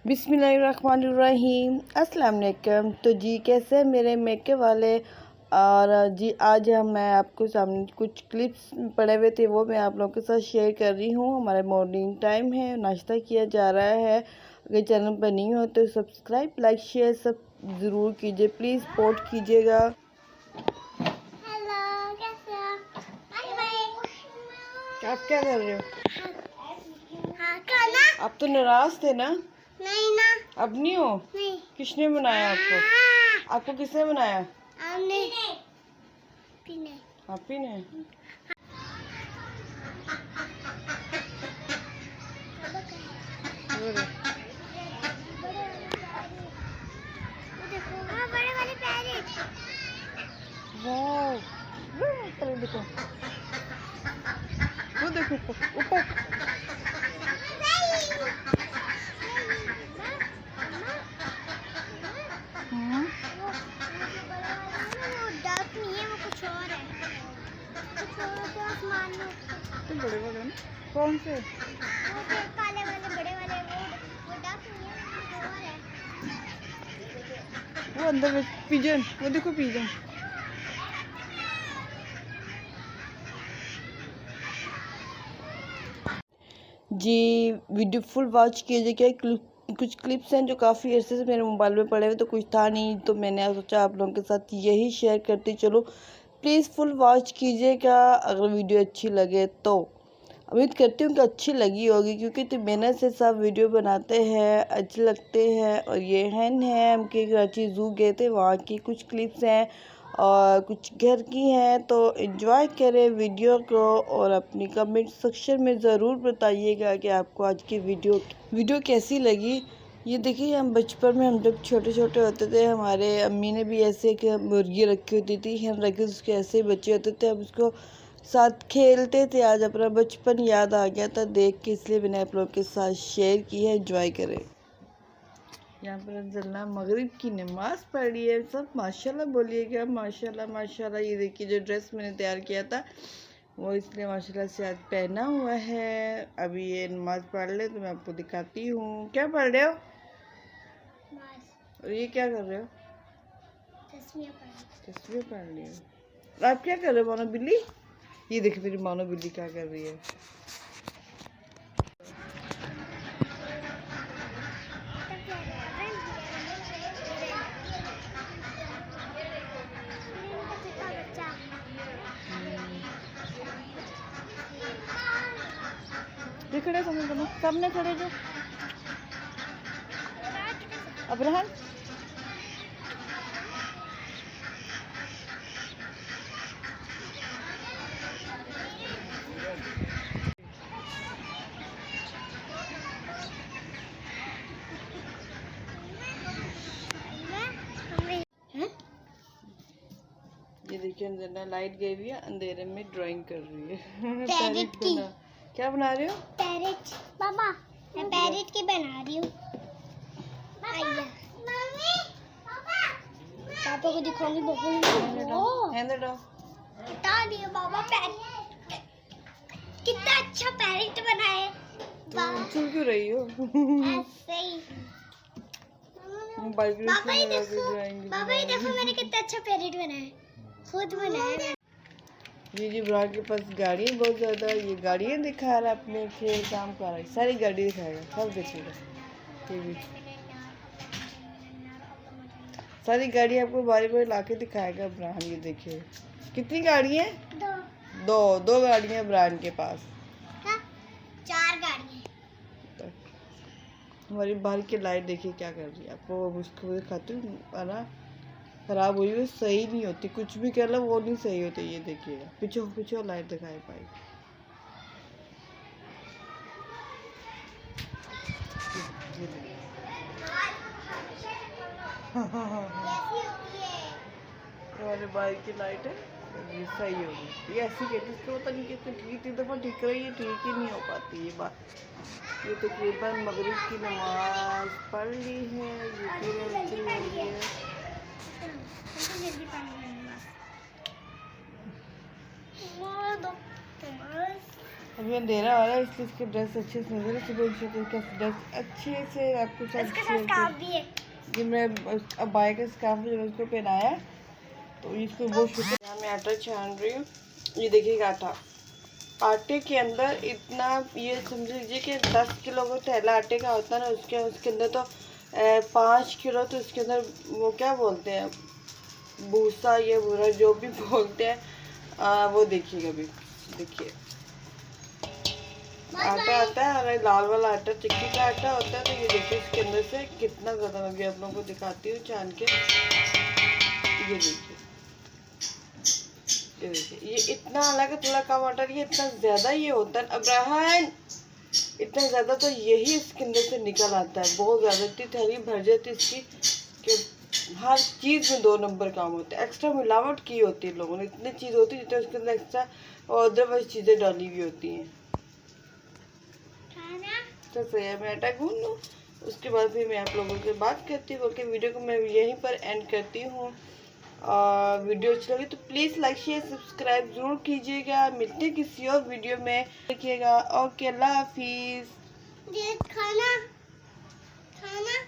बिस्मिल्लाहिर्रहमानिर्रहीम अस्सलाम वालेकुम। तो जी कैसे हैं मेरे मेके वाले। और जी आज मैं आपको सामने कुछ क्लिप्स पड़े हुए थे, वो मैं आप लोगों के साथ शेयर कर रही हूँ। हमारा मॉर्निंग टाइम है, नाश्ता किया जा रहा है। अगर चैनल पर नहीं हो तो सब्सक्राइब, लाइक, शेयर सब ज़रूर कीजिए, प्लीज़ सपोर्ट कीजिएगा। आप क्या कर रहे हो? आप तो नाराज थे ना? नहीं ना। अब नहीं हो? नहीं। किसने बनाया आपको? आपको किसने बनाया? आपने। आप ही ने। बड़े वाले पैरेट। वाह, देखो, वो देखो ऊपर। तो बड़े वाले ना? कौन से? काले वाले बड़े वाले वो डक नहीं है, वो कुछ और है। वो अंदर में पिजन, वो देखो पिजन। जी वीडियो फुल वॉच कीजिएगा। कुछ क्लिप्स हैं जो काफ़ी अर्से से मेरे मोबाइल में पड़े हुए, तो कुछ था नहीं तो मैंने सोचा आप लोगों के साथ यही शेयर करती चलो। प्लीज़ फुल वॉच कीजिएगा अगर वीडियो अच्छी लगे तो। उम्मीद करती हूँ कि अच्छी लगी होगी, क्योंकि तो मेहनत से सब वीडियो बनाते हैं, अच्छे लगते हैं। और ये है हम के कराची ज़ू गए थे, वहाँ की कुछ क्लिप्स हैं और कुछ घर की हैं। तो एंजॉय करें वीडियो को और अपनी कमेंट सेक्शन में ज़रूर बताइएगा कि आपको आज की वीडियो कैसी लगी। ये देखिए, हम बचपन में हम जब छोटे छोटे होते थे, हमारे अम्मी ने भी ऐसे एक मुर्गी रखी होती थी, हम रखे उसके ऐसे बच्चे होते थे, हम उसको साथ खेलते थे। आज अपना बचपन याद आ गया था देख के, इसलिए मैंने आप लोगों के साथ शेयर की है। एंजॉय करें। यहाँ पर अफजलना मगरिब की नमाज़ पढ़ रही है। सब माशाल्लाह बोलिएगा, माशाल्लाह माशाल्लाह। ये देखिए जो ड्रेस मैंने तैयार किया था वो इसलिए माशाल्लाह से आज पहना हुआ है। अभी ये नमाज़ पढ़ ले तो मैं आपको दिखाती हूँ। क्या पढ़ रहे हो? और ये क्या कर रहे हो? तस्वीर पढ़ रही हो। आप क्या कर रहे हो मानो बिल्ली? ये देखिए मेरी मानो बिल्ली क्या कर रही है। ये खड़े सामने खड़े जो अब्राहम। ये देखिए अंजना लाइट गई हुई है, अंधेरे में ड्राइंग कर रही है। पैरेट की। क्या बना रहे हो? पैरेट। पापा मैं पैरेट की बना रही हूँ। पापा को दिखाऊंगी। बता दिया पापा, पैरेट कितना अच्छा पैरेट बनाए। तो चुल क्यों रही हो? ऐसे ही। पापा ये देखो मैंने कितना अच्छा पैरेट बनाया, खुद बनाया। जी ब्रांड के पास गाड़ी है बहुत ज़्यादा। ये गाड़ियाँ दिखा रहा है, अपने खेल काम कर रहा है, सारी गाड़ी दिखाएगा, सब देखिएगा। ये भी सारी गाड़ी आपको बारी बारी ला के दिखाएगा ब्रांड। ये देखिए कितनी गाड़ी है? दो गाड़ियाँ ब्रांड के पास। हाँ? 4 गाड़ियाँ। हमारी बाहर की लाइट देखिए क्या कर रही है। आपको उसको दिखाती हूँ, है ना, खराब हुई हुई सही नहीं होती, कुछ भी कह लो वो नहीं सही होती। ये देखिएगा पीछे लाइट दिखाई पाई। हमारे बाइक की लाइट है, ये सही होगी। ये ऐसी कहती इसको पता नहीं कितनी ठीक, 3 दफ़ा ठीक रही है, ठीक ही नहीं हो पाती ये बात। ये तकरीबन मगरिब की नमाज पढ़ ली है। ये पूरे अभी अंधेरा हो रहा है इसलिए इसके ड्रेस अच्छे से नजर सुबह का ड्रेस अच्छे से आपको साथ इसके साथ स्कार्फ भी है। ये मैं अब बाय का स्कार्फ जब उसको पहनाया तो इसको बहुत शुक्र। यहाँ मैं आटा छान रही हूँ। ये देखिएगा आटा, आटे के अंदर इतना, ये समझ लीजिए कि 10 किलो का थैला आटे का होता है ना, उसके अंदर तो 5 किलो तो उसके अंदर वो क्या बोलते हैं, भूसा या बुरा जो भी बोलते हैं, वो देखिएगा अभी। देखिए आटा आता है और लाल वाला आटा चिक्की का आटा होता है। तो ये देखिए इसके अंदर से कितना ज़्यादा, मैं भी आप लोगों को दिखाती हूँ छान के। ये देखिए, ये देखिए, ये इतना अलग है, थोड़ा कम आटा, ये इतना ज़्यादा ये होता है अब्राहन, इतना ज़्यादा तो यही इसके अंदर से निकल आता है। बहुत ज़्यादा, इतनी थैली भर जाती है इसकी कि हर चीज़ में 2 नंबर काम होता है। एक्स्ट्रा मिलावट की होती है लोगों ने, इतनी चीज़ होती है जितने उसके अंदर एक्स्ट्रा और अदरवाइज चीज़ें डाली हुई होती हैं। तो फिर मैं आटा गूंद लूँ, उसके बाद फिर मैं आप लोगों से बात करती हूँ। ओके, वीडियो को मैं यहीं पर एंड करती हूँ। और वीडियो अच्छी लगी तो प्लीज़ लाइक शेयर सब्सक्राइब ज़रूर कीजिएगा। मिलते हैं किसी और वीडियो में, देखिएगा। ओके, अल्लाह हाफिज़। ये खाना खाना